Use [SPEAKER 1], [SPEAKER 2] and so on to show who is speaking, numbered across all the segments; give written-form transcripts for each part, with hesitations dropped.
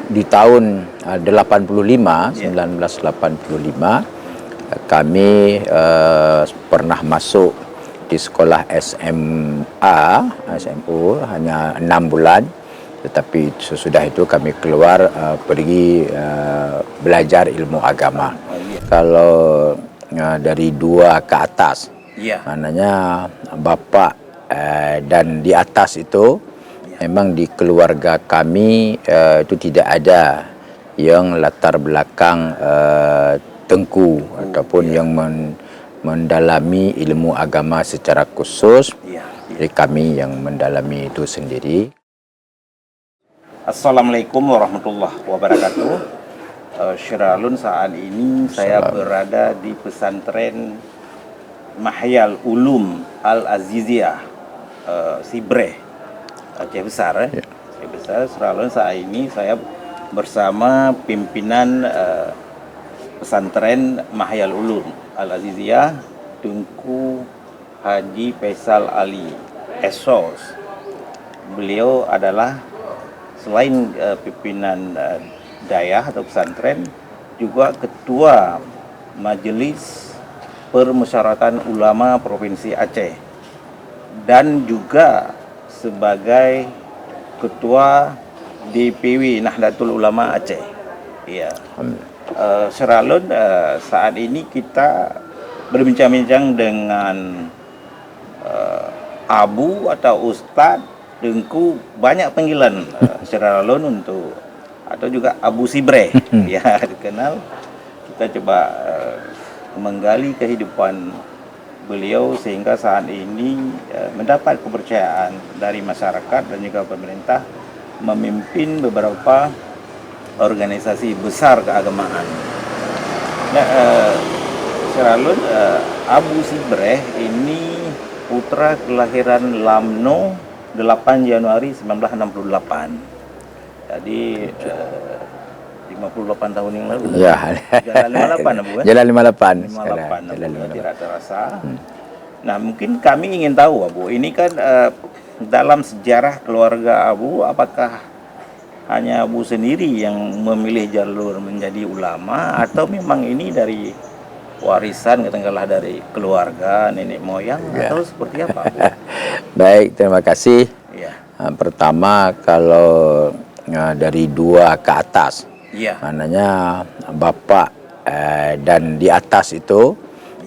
[SPEAKER 1] di tahun 1985 kami pernah masuk di sekolah SMU hanya 6 bulan, tetapi sesudah itu kami keluar pergi belajar ilmu agama. Kalau dari 2 ke atas, maknanya bapak dan di atas itu memang di keluarga kami itu tidak ada yang latar belakang tengku ataupun yang mendalami ilmu agama secara khusus. Jadi kami yang mendalami itu sendiri.
[SPEAKER 2] Assalamualaikum warahmatullahi wabarakatuh. Syiralun, saat ini saya berada di pesantren Mahyal Ulum Al-Aziziyah Sibreh, Aceh Besar. Aceh Besar. Syiralun, saat ini saya bersama pimpinan pesantren Mahyal Ulum Al-Aziziyah, Tunku Haji Faisal Ali Esos. Beliau adalah selain pimpinan dayah atau pesantren, juga ketua Majelis Permusyawaratan Ulama Provinsi Aceh dan juga sebagai ketua DPW Nahdlatul Ulama Aceh. Iya. Syiralun, saat ini kita berbincang-bincang dengan Abu atau Ustadz Tengku, banyak panggilan Syiralun untuk, atau juga Abu Sibreh ya dikenal. Kita coba menggali kehidupan beliau sehingga saat ini mendapat kepercayaan dari masyarakat dan juga pemerintah memimpin beberapa organisasi besar keagamaan. Nah, Syiralun, Abu Sibreh ini putra kelahiran Lamno 8 Januari 1968. Jadi 58 tahun yang lalu.
[SPEAKER 1] Ya.
[SPEAKER 2] Jalan 58, Abu, kan?
[SPEAKER 1] Jalan 58.
[SPEAKER 2] 58, tidak terasa. Nah, mungkin kami ingin tahu, Abu, ini kan dalam sejarah keluarga Abu, apakah hanya Abu sendiri yang memilih jalur menjadi ulama, atau memang ini dari warisan katakanlah dari keluarga nenek moyang, atau seperti apa, Abu?
[SPEAKER 1] Baik, terima kasih.
[SPEAKER 2] Ya.
[SPEAKER 1] Pertama, kalau dari 2 ke atas, maknanya bapak dan di atas itu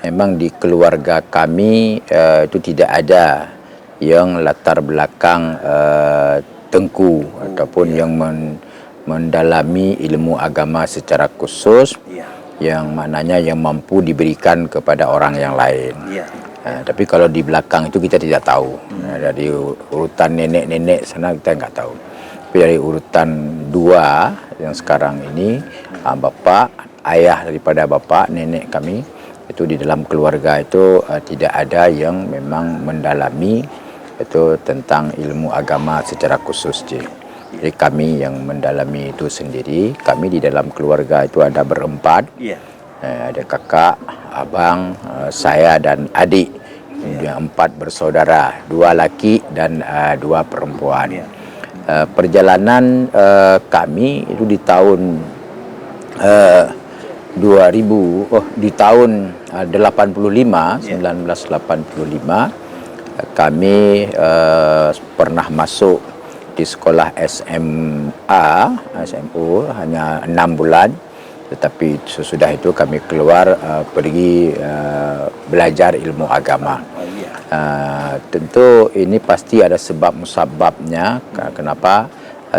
[SPEAKER 1] memang di keluarga kami itu tidak ada yang latar belakang tengku ataupun yang mendalami ilmu agama secara khusus, yang maknanya yang mampu diberikan kepada orang yang lain. Tapi kalau di belakang itu kita tidak tahu. Dari urutan nenek-nenek sana kita nggak tahu. Tapi dari urutan 2 yang sekarang ini, bapak, ayah daripada bapak, nenek kami, itu di dalam keluarga itu tidak ada yang memang mendalami itu tentang ilmu agama secara khusus. Jadi kami yang mendalami itu sendiri. Kami di dalam keluarga itu ada berempat. Ada kakak, abang, saya dan adik. Kemudian 4 bersaudara, 2 laki dan 2 perempuan. Perjalanan kami itu di tahun 1985 kami pernah masuk di sekolah SMU hanya 6 bulan, tetapi sesudah itu kami keluar pergi belajar ilmu agama. Tentu ini pasti ada sebab musababnya kenapa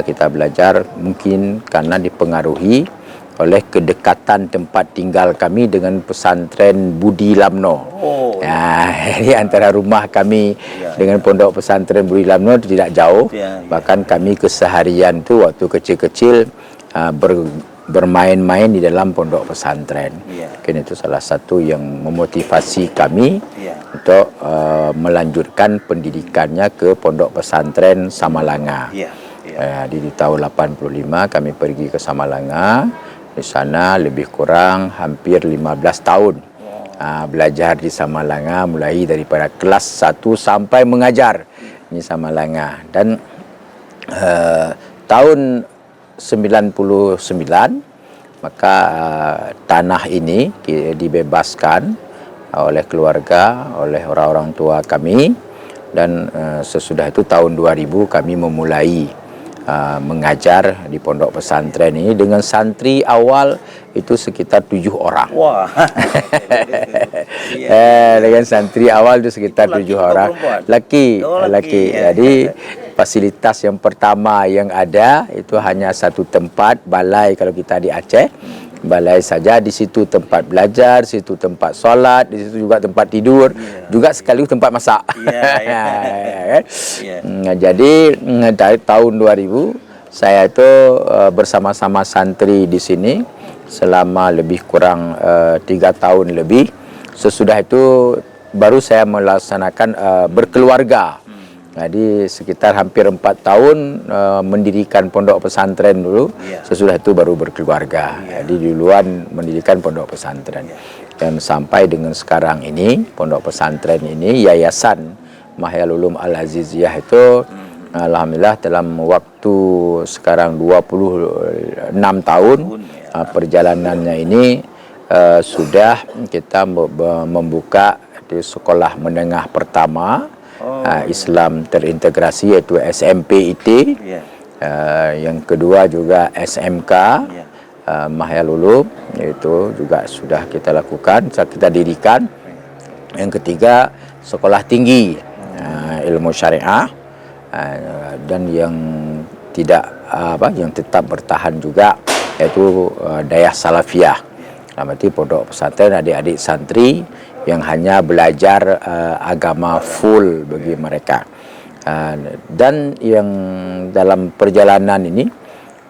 [SPEAKER 1] kita belajar, mungkin karena dipengaruhi oleh kedekatan tempat tinggal kami dengan pesantren Budi Lamno. Jadi antara rumah kami dengan pondok pesantren Budi Lamno itu tidak jauh. Bahkan kami keseharian tu waktu kecil-kecil bermain-main di dalam pondok pesantren. Mungkin itu salah satu yang memotivasi kami untuk melanjutkan pendidikannya ke pondok pesantren Samalanga. Di tahun 85 kami pergi ke Samalanga. Di sana lebih kurang hampir 15 tahun belajar di Samalanga, mulai daripada kelas 1 sampai mengajar di Samalanga. Dan tahun 99 maka tanah ini dibebaskan oleh keluarga, oleh orang-orang tua kami, dan sesudah itu tahun 2000 kami memulai mengajar di pondok pesantren ini dengan santri awal itu sekitar 7 orang.
[SPEAKER 2] Wah.
[SPEAKER 1] Dengan santri awal itu sekitar 7 orang. Laki.
[SPEAKER 2] Ya.
[SPEAKER 1] Jadi fasilitas yang pertama yang ada itu hanya satu tempat, balai kalau kita di Aceh. Balai saja, di situ tempat belajar, di situ tempat solat, di situ juga tempat tidur, juga sekaligus tempat masak. Jadi dari tahun 2000 saya itu bersama-sama santri di sini selama lebih kurang 3 tahun lebih. Sesudah itu baru saya melaksanakan berkeluarga. Jadi sekitar hampir 4 tahun mendirikan pondok pesantren dulu. Sesudah itu baru berkeluarga. Jadi duluan mendirikan pondok pesantren. Dan sampai dengan sekarang ini pondok pesantren ini, Yayasan Mahyal Ulum Al-Aziziyah itu alhamdulillah dalam waktu sekarang 26 tahun perjalanannya ini sudah kita membuka di sekolah menengah pertama Islam terintegrasi yaitu SMPIT. Yang kedua juga SMK Mahyal Ulum, itu juga sudah kita lakukan, kita dirikan. Yang ketiga sekolah tinggi ilmu syariah, dan yang yang tetap bertahan juga yaitu Dayah Salafiyah. Berarti pondok pesantren adik-adik santri yang hanya belajar agama full bagi mereka. Dan yang dalam perjalanan ini,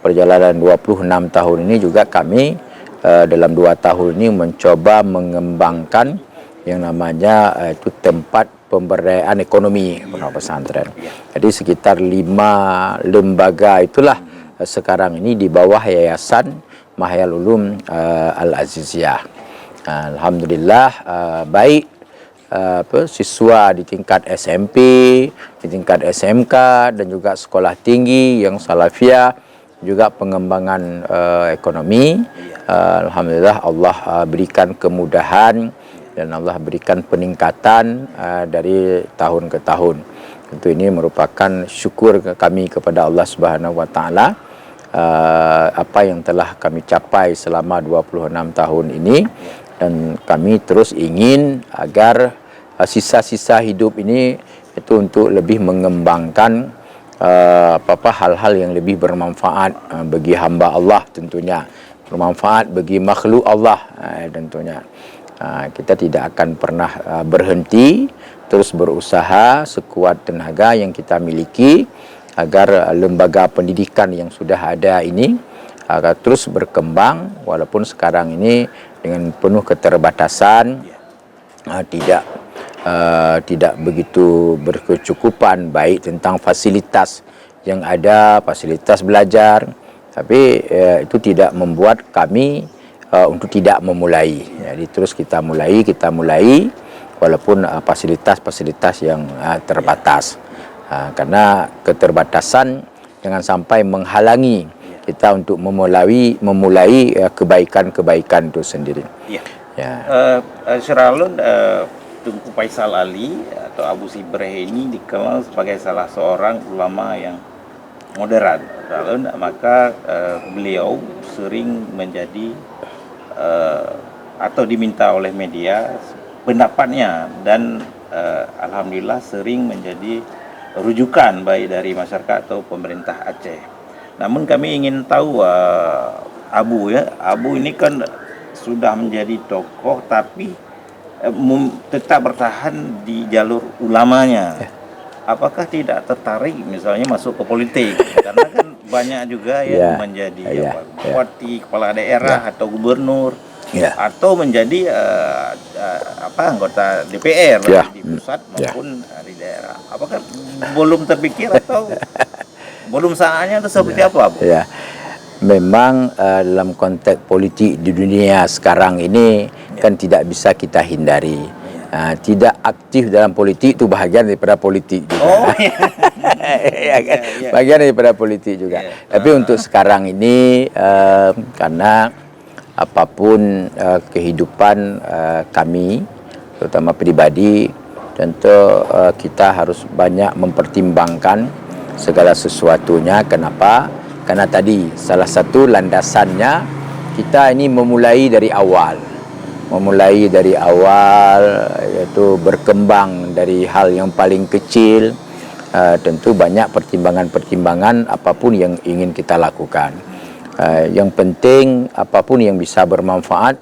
[SPEAKER 1] perjalanan 26 tahun ini juga kami dalam 2 tahun ini mencoba mengembangkan yang namanya itu tempat pemberdayaan ekonomi pondok pesantren. Jadi sekitar 5 lembaga itulah sekarang ini di bawah Yayasan Mahyal Ulum Al-Aziziyah. Alhamdulillah baik siswa di tingkat SMP, di tingkat SMK, dan juga sekolah tinggi yang Salafiyah, juga pengembangan ekonomi. Alhamdulillah Allah berikan kemudahan dan Allah berikan peningkatan dari tahun ke tahun. Tentu ini merupakan syukur kami kepada Allah Subhanahu wa taala apa yang telah kami capai selama 26 tahun ini, dan kami terus ingin agar sisa-sisa hidup ini itu untuk lebih mengembangkan hal-hal yang lebih bermanfaat bagi hamba Allah, tentunya bermanfaat bagi makhluk Allah tentunya. Kita tidak akan pernah berhenti, terus berusaha sekuat tenaga yang kita miliki agar lembaga pendidikan yang sudah ada ini agar terus berkembang, walaupun sekarang ini dengan penuh keterbatasan, tidak begitu berkecukupan baik tentang fasilitas yang ada, fasilitas belajar, tapi itu tidak membuat kami untuk tidak memulai. Jadi terus kita mulai walaupun fasilitas-fasilitas yang terbatas, karena keterbatasan jangan sampai menghalangi kita untuk memulai kebaikan-kebaikan itu sendiri.
[SPEAKER 2] Syaralun, Tunku Faisal Ali atau Abu Sibreh ini dikenal sebagai salah seorang ulama yang moderat. Maka beliau sering menjadi atau diminta oleh media pendapatnya, dan alhamdulillah sering menjadi rujukan baik dari masyarakat atau pemerintah Aceh. Namun kami ingin tahu Abu ini kan sudah menjadi tokoh tapi tetap bertahan di jalur ulamanya. Apakah tidak tertarik misalnya masuk ke politik? Karena kan banyak juga yang menjadi bupati, kepala daerah atau gubernur, atau menjadi anggota DPR di pusat maupun di daerah. Apakah belum terpikir atau belum saatnya atau seperti apa, Bu?
[SPEAKER 1] Memang dalam konteks politik di dunia sekarang ini kan tidak bisa kita hindari. Tidak aktif dalam politik itu bahagian daripada politik juga. Ya kan? Bagian daripada politik juga. Tapi untuk sekarang ini karena apapun kehidupan kami, terutama pribadi, tentu kita harus banyak mempertimbangkan segala sesuatunya. Kenapa? Karena tadi salah satu landasannya kita ini memulai dari awal. Yaitu berkembang dari hal yang paling kecil. Tentu banyak pertimbangan-pertimbangan apapun yang ingin kita lakukan. Yang penting apapun yang bisa bermanfaat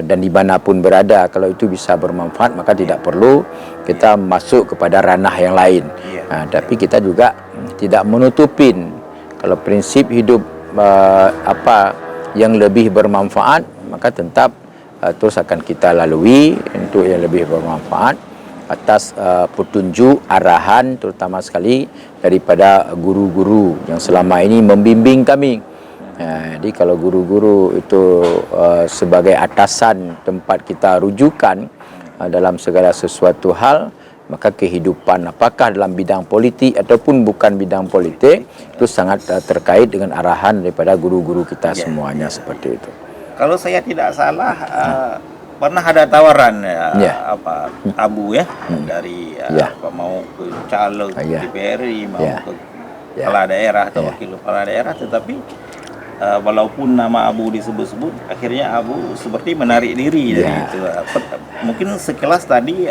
[SPEAKER 1] dan dimanapun berada, kalau itu bisa bermanfaat maka tidak perlu kita masuk kepada ranah yang lain. Tapi kita juga tidak menutupin kalau prinsip hidup apa yang lebih bermanfaat, maka tetap terus akan kita lalui untuk yang lebih bermanfaat atas petunjuk arahan terutama sekali daripada guru-guru yang selama ini membimbing kami. Jadi kalau guru-guru itu sebagai atasan tempat kita rujukan dalam segala sesuatu hal, maka kehidupan apakah dalam bidang politik ataupun bukan bidang politik itu sangat terkait dengan arahan daripada guru-guru kita semuanya seperti itu.
[SPEAKER 2] Kalau saya tidak salah pernah ada tawaran Abu dari mau ke caleg DPRI, mau ke kepala daerah atau wakil kepala daerah, tetapi walaupun nama Abu disebut-sebut, akhirnya Abu seperti menarik diri dari itu. Mungkin sekilas tadi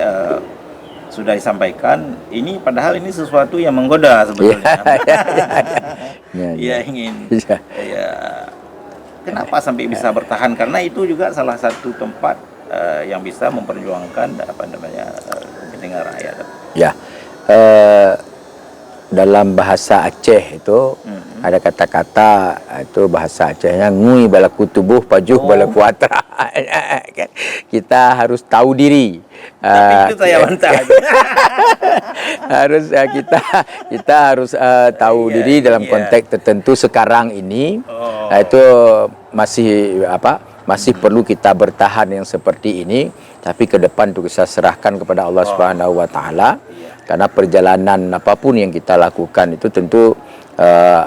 [SPEAKER 2] sudah disampaikan, ini padahal ini sesuatu yang menggoda sebetulnya. Ingin. Kenapa sampai bisa bertahan? Karena itu juga salah satu tempat yang bisa memperjuangkan kepentingan rakyat. Dalam bahasa Aceh itu ada kata-kata itu bahasa Acehnya ngui balaku tubuh pajuh balaku atra. Kita harus tahu diri. Tapi itu saya bantah.
[SPEAKER 1] Harus kita harus tahu diri dalam konteks tertentu sekarang ini. Itu masih perlu kita bertahan yang seperti ini, tapi ke depan itu kita serahkan kepada Allah Subhanahu wa taala. Karena perjalanan apapun yang kita lakukan itu tentu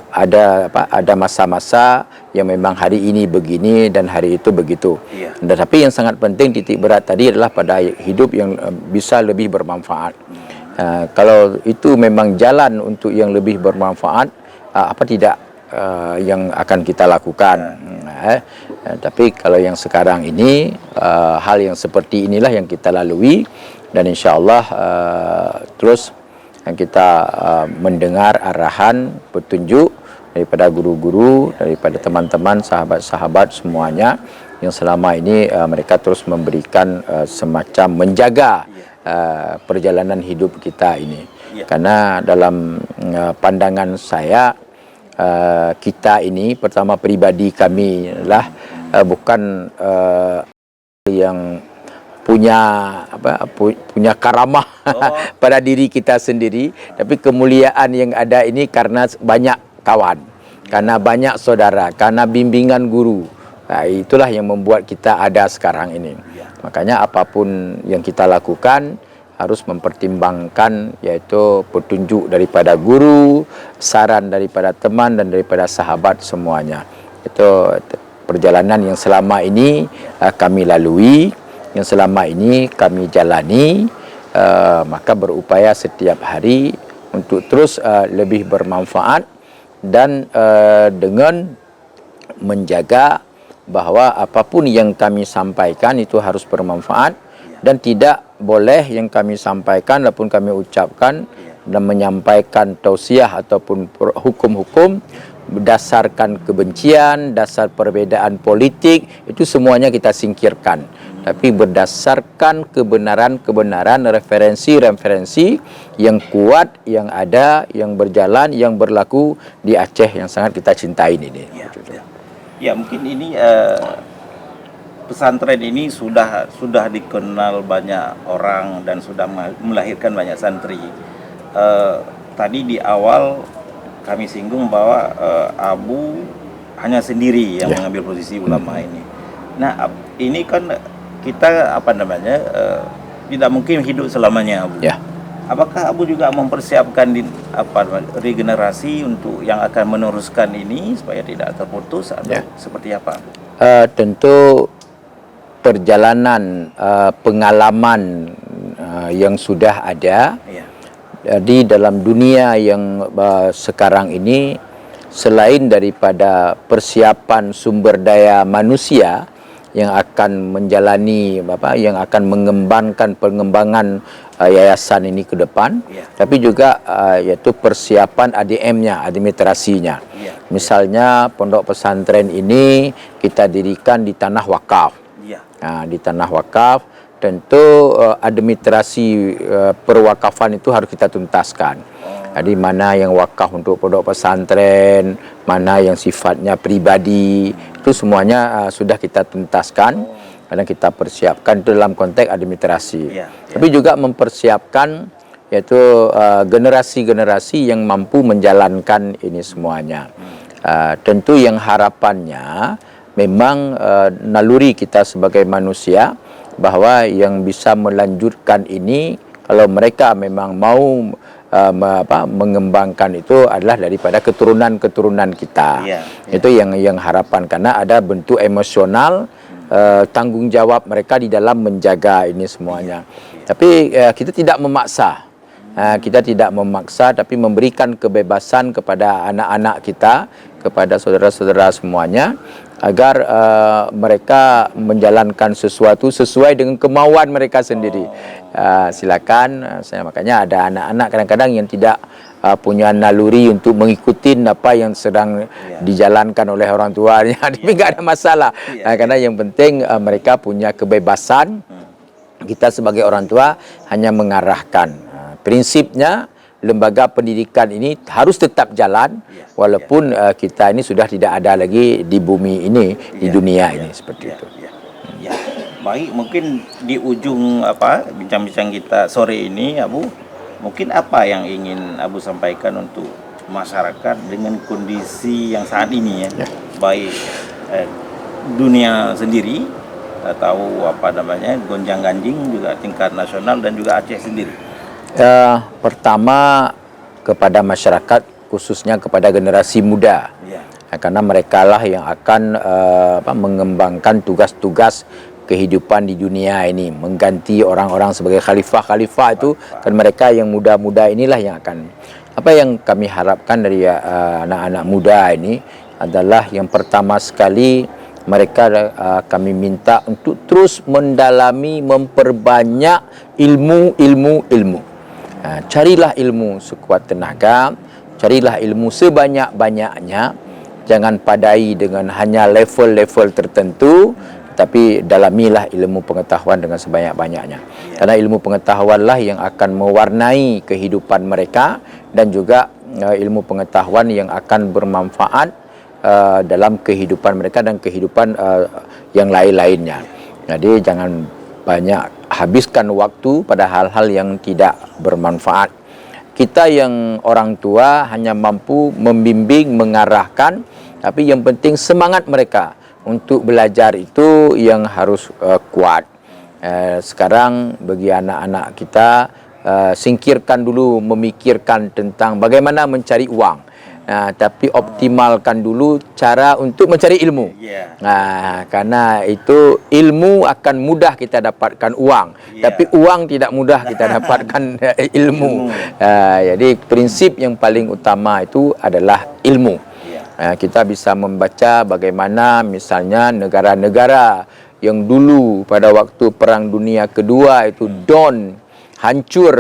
[SPEAKER 1] ada masa-masa yang memang hari ini begini dan hari itu begitu. Tapi yang sangat penting titik berat tadi adalah pada hidup yang bisa lebih bermanfaat. Kalau itu memang jalan untuk yang lebih bermanfaat, apa tidak yang akan kita lakukan. Tapi kalau yang sekarang ini hal yang seperti inilah yang kita lalui. Dan insyaAllah terus kita mendengar arahan, petunjuk daripada guru-guru, daripada teman-teman, sahabat-sahabat semuanya yang selama ini mereka terus memberikan semacam menjaga perjalanan hidup kita ini. Karena dalam pandangan saya, kita ini pertama pribadi kami adalah bukan yang punya karamah pada diri kita sendiri, tapi kemuliaan yang ada ini karena banyak kawan, karena banyak saudara, karena bimbingan guru. Itulah yang membuat kita ada sekarang ini. Makanya apapun yang kita lakukan harus mempertimbangkan yaitu petunjuk daripada guru, saran daripada teman dan daripada sahabat semuanya. Itu perjalanan yang selama ini kami lalui, yang selama ini kami jalani, maka berupaya setiap hari untuk terus lebih bermanfaat dan dengan menjaga bahwa apapun yang kami sampaikan itu harus bermanfaat dan tidak boleh yang kami sampaikan ataupun kami ucapkan dan menyampaikan tausiah ataupun hukum-hukum berdasarkan kebencian, dasar perbedaan politik, itu semuanya kita singkirkan. Tapi berdasarkan kebenaran-kebenaran, referensi-referensi yang kuat, yang ada, yang berjalan, yang berlaku di Aceh yang sangat kita cintai ini.
[SPEAKER 2] Ya mungkin ini pesantren ini sudah dikenal banyak orang dan sudah melahirkan banyak santri. Tadi di awal kami singgung bahwa Abu hanya sendiri yang mengambil posisi ulama ini. Nah, ini kan kita tidak mungkin hidup selamanya, Abu. apakah Abu juga mempersiapkan regenerasi untuk yang akan meneruskan ini supaya tidak terputus atau seperti apa, Abu?
[SPEAKER 1] Tentu perjalanan pengalaman yang sudah ada di dalam dunia yang sekarang ini, selain daripada persiapan sumber daya manusia yang akan menjalani yang akan mengembangkan pengembangan yayasan ini ke depan, tapi juga yaitu persiapan ADM-nya, administrasinya. Misalnya pondok pesantren ini kita dirikan di tanah wakaf. Di tanah wakaf tentu administrasi perwakafan itu harus kita tuntaskan. Jadi mana yang wakaf untuk pondok pesantren, mana yang sifatnya pribadi, itu semuanya sudah kita tuntaskan karena kita persiapkan dalam konteks administrasi. Tapi juga mempersiapkan yaitu generasi-generasi yang mampu menjalankan ini semuanya. Tentu yang harapannya memang naluri kita sebagai manusia bahwa yang bisa melanjutkan ini, kalau mereka memang mau mengembangkan itu adalah daripada keturunan-keturunan kita. Itu yang harapan, karena ada bentuk emosional tanggung jawab mereka di dalam menjaga ini semuanya. Tapi kita tidak memaksa. Kita tidak memaksa, tapi memberikan kebebasan kepada anak-anak kita, kepada saudara-saudara semuanya, agar mereka menjalankan sesuatu sesuai dengan kemauan mereka sendiri. Silakan. Makanya ada anak-anak kadang-kadang yang tidak punya naluri untuk mengikuti apa yang sedang dijalankan oleh orang tuanya, tapi nggak ada masalah. Karena yang penting mereka punya kebebasan. Kita sebagai orang tua hanya mengarahkan. Prinsipnya lembaga pendidikan ini harus tetap jalan walaupun kita ini sudah tidak ada lagi di bumi ini, di dunia ini, seperti itu.
[SPEAKER 2] Baik, mungkin di ujung bincang-bincang kita sore ini, Abu, mungkin apa yang ingin Abu sampaikan untuk masyarakat dengan kondisi yang saat ini baik dunia sendiri atau gonjang-ganjing juga tingkat nasional dan juga Aceh sendiri.
[SPEAKER 1] Pertama kepada masyarakat, khususnya kepada generasi muda, karena mereka lah yang akan mengembangkan tugas-tugas kehidupan di dunia ini, mengganti orang-orang sebagai khalifah itu, kan mereka yang muda-muda inilah yang akan. Apa yang kami harapkan dari anak-anak muda ini adalah yang pertama sekali, mereka kami minta untuk terus mendalami, memperbanyak ilmu. Carilah ilmu sekuat tenaga, carilah ilmu sebanyak-banyaknya, jangan padai dengan hanya level-level tertentu, tapi dalamilah ilmu pengetahuan dengan sebanyak-banyaknya. Karena ilmu pengetahuanlah yang akan mewarnai kehidupan mereka, dan juga ilmu pengetahuan yang akan bermanfaat dalam kehidupan mereka dan kehidupan yang lain-lainnya. Jadi jangan banyak habiskan waktu pada hal-hal yang tidak bermanfaat. Kita yang orang tua hanya mampu membimbing, mengarahkan, tapi yang penting semangat mereka untuk belajar itu yang harus kuat. Sekarang bagi anak-anak kita, singkirkan dulu memikirkan tentang bagaimana mencari uang. Tapi optimalkan dulu cara untuk mencari ilmu. Karena itu ilmu akan mudah kita dapatkan uang, tapi uang tidak mudah kita dapatkan ilmu. Jadi prinsip yang paling utama itu adalah ilmu. Kita bisa membaca bagaimana misalnya negara-negara yang dulu pada waktu Perang Dunia Kedua itu hancur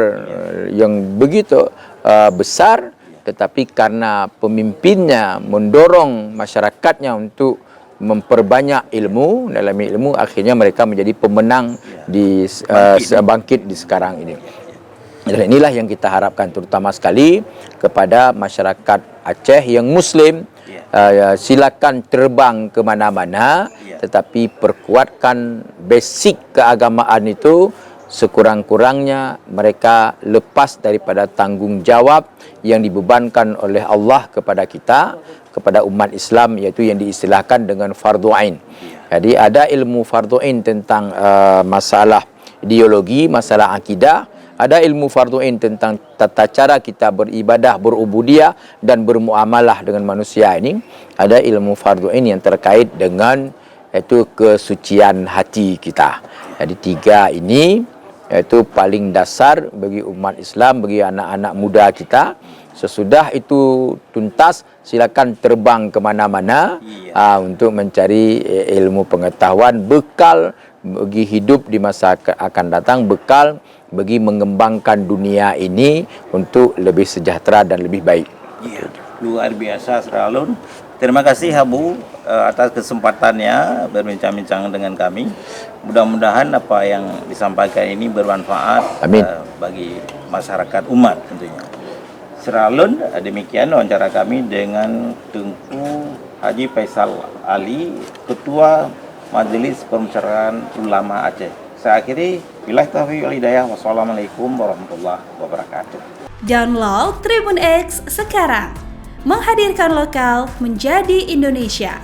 [SPEAKER 1] yang begitu besar, tetapi karena pemimpinnya mendorong masyarakatnya untuk memperbanyak ilmu, dalam ilmu, akhirnya mereka menjadi pemenang di bangkit di sekarang ini. Dan inilah yang kita harapkan terutama sekali kepada masyarakat Aceh yang Muslim. Silakan terbang ke mana-mana, tetapi perkuatkan basic keagamaan itu. Sekurang-kurangnya mereka lepas daripada tanggung jawab yang dibebankan oleh Allah kepada kita, kepada umat Islam, yaitu yang diistilahkan dengan fardu ain. Jadi ada ilmu fardu ain tentang masalah ideologi, masalah akidah, Ada ilmu fardhu ain tentang tata cara kita beribadah, berubudiyah dan bermuamalah dengan manusia ini. Ada ilmu fardhu ain yang terkait dengan itu kesucian hati kita. Jadi 3 ini itu paling dasar bagi umat Islam, bagi anak-anak muda kita. Sesudah itu tuntas, silakan terbang kemana-mana untuk mencari ilmu pengetahuan, bekal bagi hidup di masa akan datang, bekal bagi mengembangkan dunia ini untuk lebih sejahtera dan lebih baik.
[SPEAKER 2] Iya, luar biasa Sralun. Terima kasih Abu atas kesempatannya berbincang-bincang dengan kami. Mudah-mudahan apa yang disampaikan ini bermanfaat bagi masyarakat umat tentunya. Sralun, demikian wawancara kami dengan Tengku Haji Faisal Ali, Ketua Majelis Permusyawaratan Ulama Aceh. Saya akhiri, billahi taufiq wal hidayah. Wassalamualaikum warahmatullahi wabarakatuh.
[SPEAKER 3] Download Tribun X sekarang, menghadirkan lokal menjadi Indonesia.